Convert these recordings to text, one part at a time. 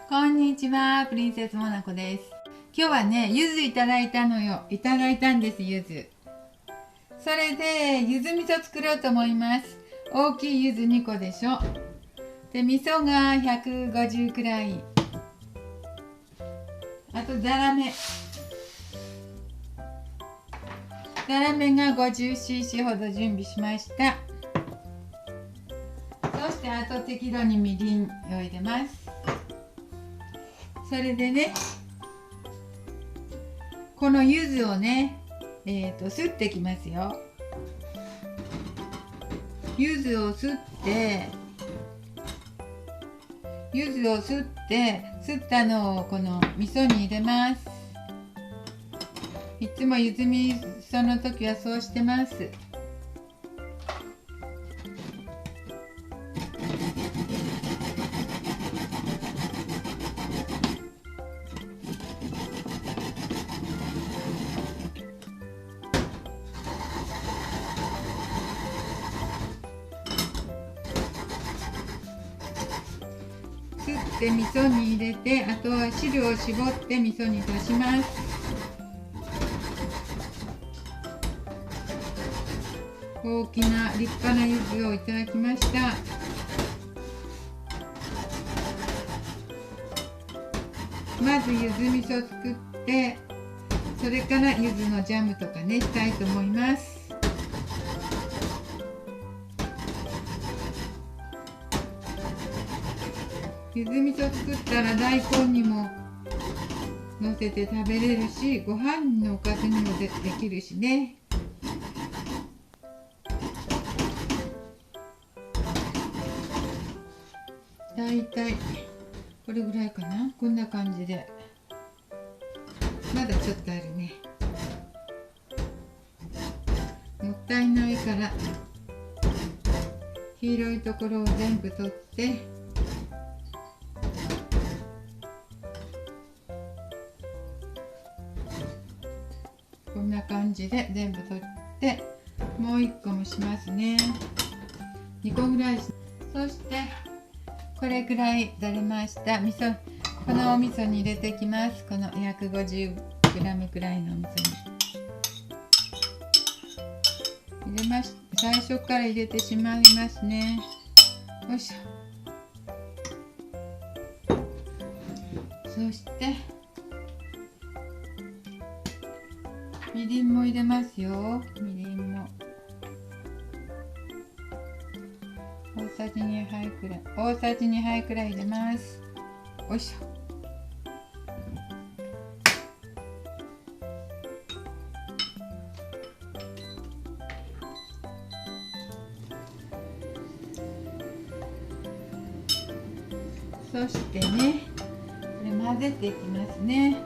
こんにちは、プリンセスモナコです。今日はね、柚子いただいたのよ。いただいたんです、柚子。それで、柚子味噌作ろうと思います。大きい柚子2個でしょ。で、味噌が150くらい。あと、ザラメ。ザラメが 50cc ほど準備しました。そして、あと適度にみりんを入れます。それでね、この柚子をね、すってきますよ。柚子をすってすったのをこの味噌に入れます。いつも柚子味噌の時はそうしてます。すって味噌に入れて、あとは汁を絞って味噌に足します。大きな立派な柚子をいただきました。まず柚子味噌作って、それから柚子のジャムとかねしたいと思います。柚子味噌作ったら大根にものせて食べれるし、ご飯のおかずにもできるしね。だいたいこれぐらいかな。こんな感じでまだちょっとあるね。もったいないから黄色いところを全部取って、こんな感じで全部取って、もう1個もしますね。2個ぐらい。そしてこれくらい取れました味噌。このお味噌に入れていきます。この 150g くらいのお味噌に入れまし。最初から入れてしまいますね。よいしょ。そしてみりんも入れますよ。みりんも大さじ2杯くらい、入れます。よいしょ。そしてね、これ混ぜていきますね。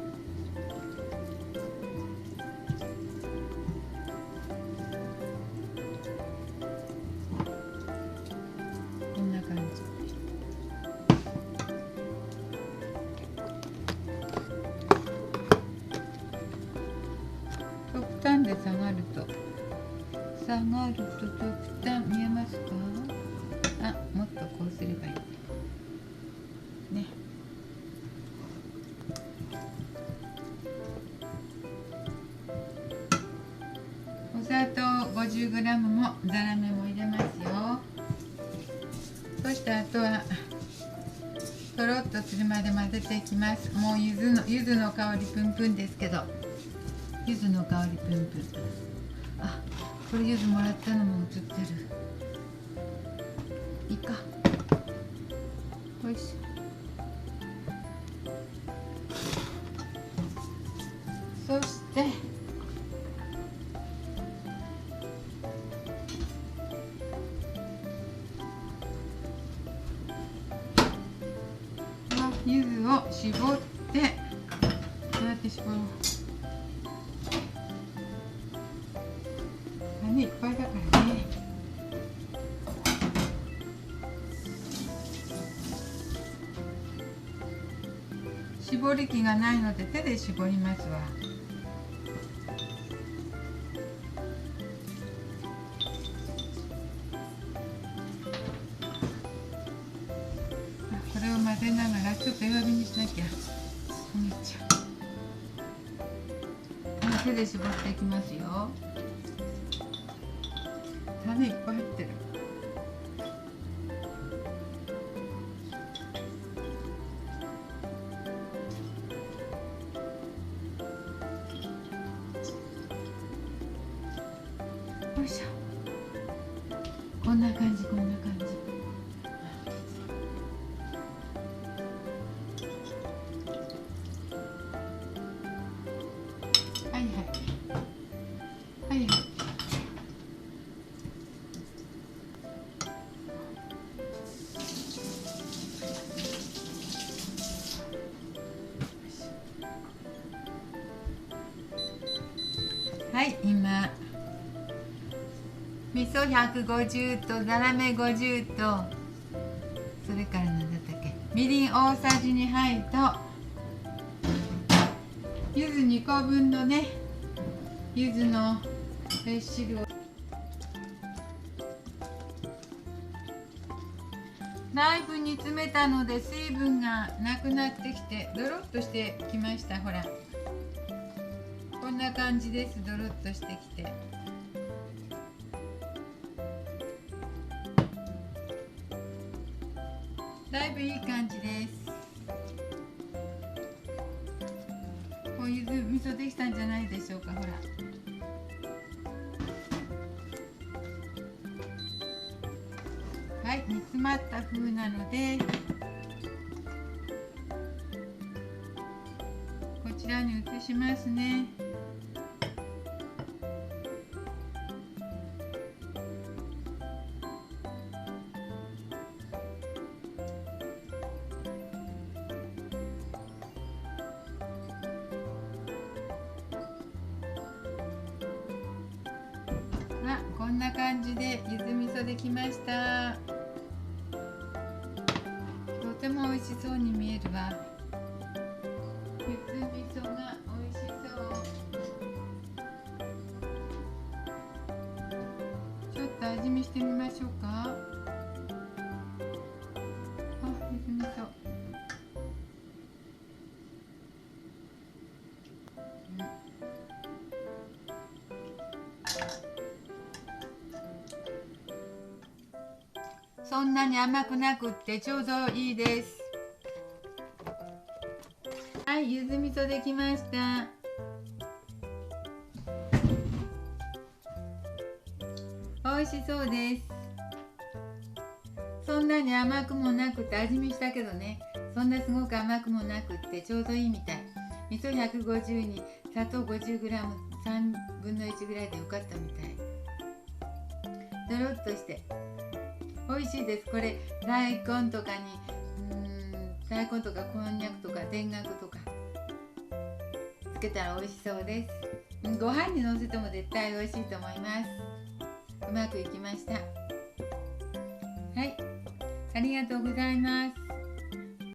こんな感じ。極端で下がると極端見えますか？あ、もっとこうすればいいね。お砂糖 50g もザラメも入れますよ。そしてあとはとろっとするまで混ぜていきます。もう柚子の香りプンプンですけど、柚子の香りプンプン。あ、これ柚子もらったのも映ってる。いいか。おいしょ。そして柚子を絞って、どうやって絞ろう。いっぱいだからね。絞り器がないので手で絞りますわ。これを混ぜながらちょっと弱火にしなきゃ焦げちゃう。手で絞っていきますよ。種いっぱい入ってる。よいしょ。こんな感じ、こんな感じ。はいはいはいはい。はい、今味噌150とざらめ50と、それから何だったっけ、みりん大さじ2杯と柚子2個分のね、柚子の汁をだいぶ煮詰めたので水分がなくなってきてドロッとしてきました。ほら、こんな感じです。ドロッとしてきて、だいぶいい感じです。お柚子味噌できたんじゃないでしょうか。ほら、はい、煮詰まった風なのでこちらに移しますね。こんな感じで柚子味噌できました。とても美味しそうに見えるわ。柚子味噌が美味しそう。ちょっと味見してみましょうか。あ、柚子味噌、そんなに甘くなくってちょうどいいです。はい、柚子味噌できました。美味しそうです。そんなに甘くもなくて、味見したけどね、そんなすごく甘くもなくってちょうどいいみたい。味噌150に砂糖 50g、 3分の1ぐらいでよかったみたい。ドロッとして美味しいです。これ大根とかに大根とかこんにゃくとか田楽とかつけたら美味しそうです。ご飯にのせても絶対美味しいと思います。うまくいきました。はい、ありがとうございます。